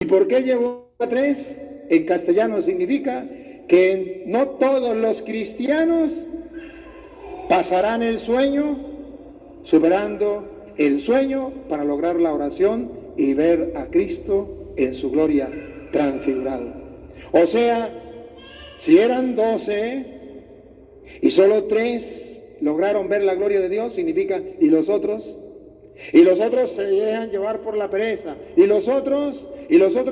¿Y por qué llegó a 3? En castellano significa que no todos los cristianos pasarán el sueño, superando el sueño para lograr la oración y ver a Cristo en su gloria transfigurado. O sea, si eran 12 y solo 3 lograron ver la gloria de Dios, significa, ¿y los otros? Y los otros se dejan llevar por la pereza. Y los otros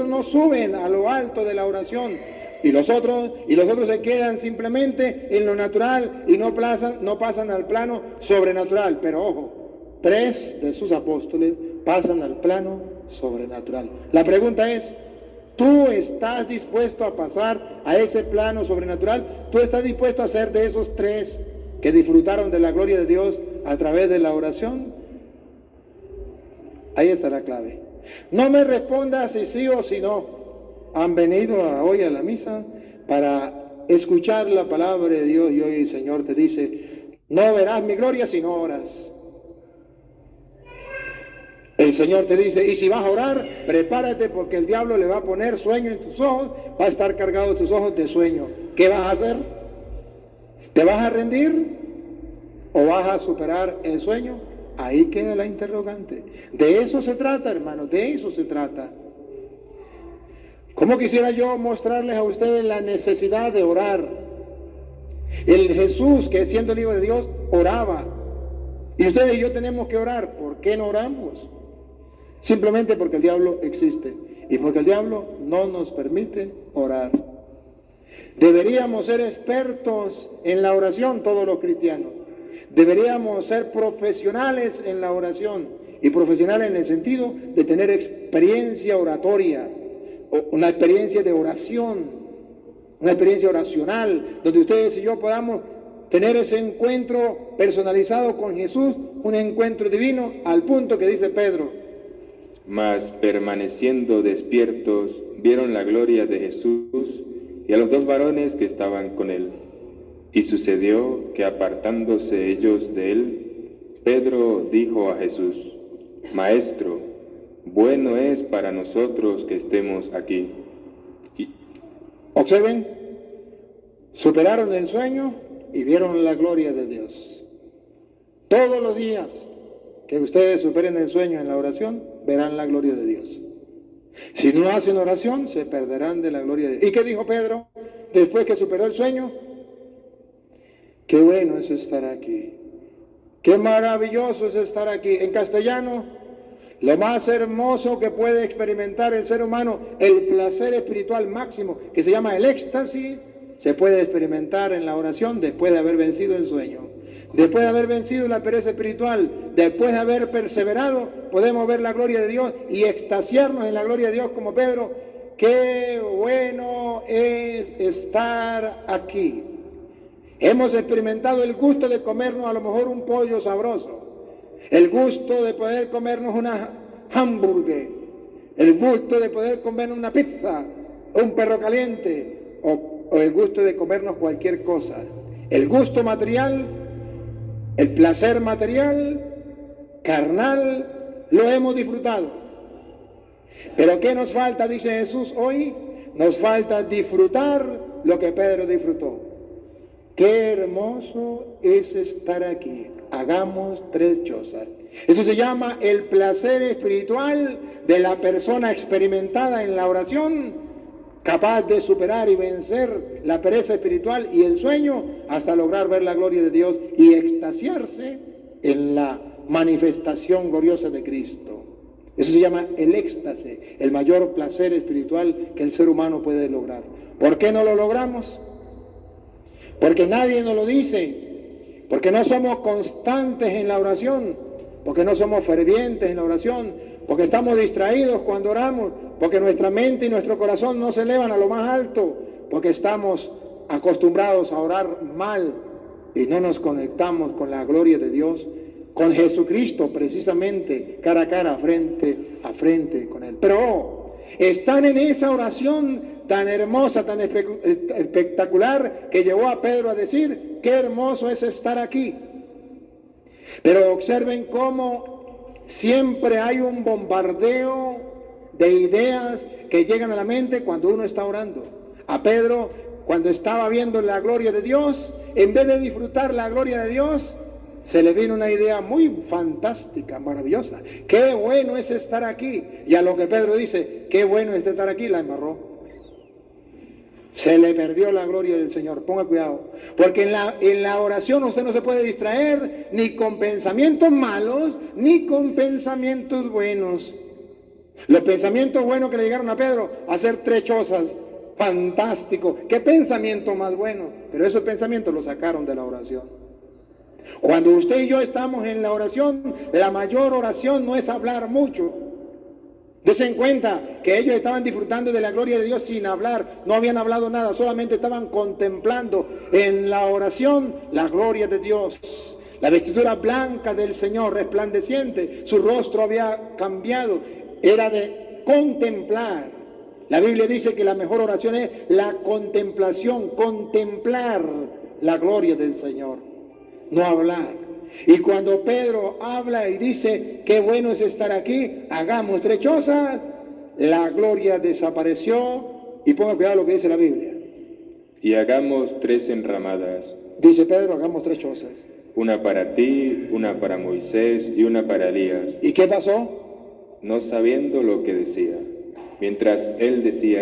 no suben a lo alto de la oración. Y los otros se quedan simplemente en lo natural y no pasan al plano sobrenatural. Pero ojo, 3 de sus apóstoles pasan al plano sobrenatural. La pregunta es, ¿tú estás dispuesto a pasar a ese plano sobrenatural? ¿Tú estás dispuesto a ser de esos 3 que disfrutaron de la gloria de Dios a través de la oración? Ahí está la clave. No me respondas si sí o si no. Han venido hoy a la misa para escuchar la palabra de Dios y hoy el Señor te dice, no verás mi gloria si no oras. El Señor te dice, y si vas a orar, prepárate porque el diablo le va a poner sueño en tus ojos, va a estar cargado tus ojos de sueño. ¿Qué vas a hacer? ¿Te vas a rendir o vas a superar el sueño? Ahí queda la interrogante. De eso se trata, hermanos, de eso se trata. ¿Cómo quisiera yo mostrarles a ustedes la necesidad de orar? El Jesús, que siendo el Hijo de Dios, oraba. Y ustedes y yo tenemos que orar. ¿Por qué no oramos? Simplemente porque el diablo existe. Y porque el diablo no nos permite orar. Deberíamos ser expertos en la oración todos los cristianos. Deberíamos ser profesionales en la oración, y profesionales en el sentido de tener experiencia oratoria, una experiencia de oración, una experiencia oracional, donde ustedes y yo podamos tener ese encuentro personalizado con Jesús, un encuentro divino, al punto que dice Pedro. Mas permaneciendo despiertos, vieron la gloria de Jesús y a los 2 varones que estaban con él. Y sucedió que apartándose ellos de él, Pedro dijo a Jesús, Maestro, bueno es para nosotros que estemos aquí. Observen, superaron el sueño y vieron la gloria de Dios. Todos los días que ustedes superen el sueño en la oración, verán la gloria de Dios. Si no hacen oración, se perderán de la gloria de Dios. ¿Y qué dijo Pedro después que superó el sueño? Qué bueno es estar aquí. Qué maravilloso es estar aquí. En castellano, lo más hermoso que puede experimentar el ser humano, el placer espiritual máximo, que se llama el éxtasis, se puede experimentar en la oración después de haber vencido el sueño. Después de haber vencido la pereza espiritual, después de haber perseverado, podemos ver la gloria de Dios y extasiarnos en la gloria de Dios como Pedro. Qué bueno es estar aquí. Hemos experimentado el gusto de comernos a lo mejor un pollo sabroso, el gusto de poder comernos una hamburguesa, el gusto de poder comernos una pizza, un perro caliente, o el gusto de comernos cualquier cosa. El gusto material, el placer material, carnal, lo hemos disfrutado. Pero ¿qué nos falta, dice Jesús hoy? Nos falta disfrutar lo que Pedro disfrutó. Qué hermoso es estar aquí. Hagamos 3 cosas. Eso se llama el placer espiritual de la persona experimentada en la oración, capaz de superar y vencer la pereza espiritual y el sueño hasta lograr ver la gloria de Dios y extasiarse en la manifestación gloriosa de Cristo. Eso se llama el éxtasis, el mayor placer espiritual que el ser humano puede lograr. ¿Por qué no lo logramos? Porque nadie nos lo dice, porque no somos constantes en la oración, porque no somos fervientes en la oración, porque estamos distraídos cuando oramos, porque nuestra mente y nuestro corazón no se elevan a lo más alto, porque estamos acostumbrados a orar mal y no nos conectamos con la gloria de Dios, con Jesucristo precisamente, cara a cara, frente a frente con Él. Pero están en esa oración tan hermosa, tan espectacular, que llevó a Pedro a decir, qué hermoso es estar aquí. Pero observen cómo siempre hay un bombardeo de ideas que llegan a la mente cuando uno está orando. A Pedro, cuando estaba viendo la gloria de Dios, en vez de disfrutar la gloria de Dios, se le vino una idea muy fantástica, maravillosa. Qué bueno es estar aquí. Y a lo que Pedro dice, qué bueno es estar aquí, la embarró. Se le perdió la gloria del Señor. Ponga cuidado. Porque en la oración usted no se puede distraer ni con pensamientos malos, ni con pensamientos buenos. Los pensamientos buenos que le llegaron a Pedro, hacer 3 chozas. Fantástico. Qué pensamiento más bueno. Pero esos pensamientos los sacaron de la oración. Cuando usted y yo estamos en la oración, la mayor oración no es hablar mucho. Desen cuenta que ellos estaban disfrutando de la gloria de Dios sin hablar, no habían hablado nada, solamente estaban contemplando en la oración la gloria de Dios. La vestidura blanca del Señor, resplandeciente, su rostro había cambiado, era de contemplar. La Biblia dice que la mejor oración es la contemplación, contemplar la gloria del Señor, no hablar. Y cuando Pedro habla y dice, qué bueno es estar aquí, hagamos 3 chozas, la gloria desapareció. Y ponga cuidado lo que dice la Biblia. Y hagamos 3 enramadas. Dice Pedro, hagamos 3 chozas. Una para ti, una para Moisés y una para Elías. ¿Y qué pasó? No sabiendo lo que decía. Mientras él decía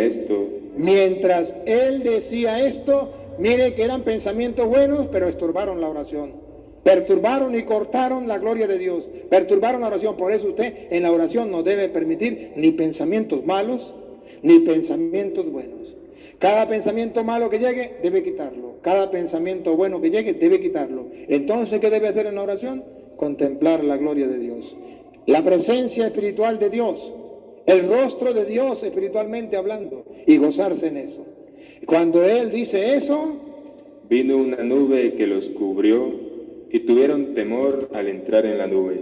esto, mire que eran pensamientos buenos, pero estorbaron la oración. Perturbaron y cortaron la gloria de Dios. Perturbaron la oración. Por eso usted en la oración no debe permitir ni pensamientos malos, ni pensamientos buenos. Cada pensamiento malo que llegue, debe quitarlo. Cada pensamiento bueno que llegue, debe quitarlo. Entonces, ¿qué debe hacer en la oración? Contemplar la gloria de Dios. La presencia espiritual de Dios. El rostro de Dios espiritualmente hablando. Y gozarse en eso. Cuando Él dice eso, vino una nube que los cubrió y tuvieron temor al entrar en la nube.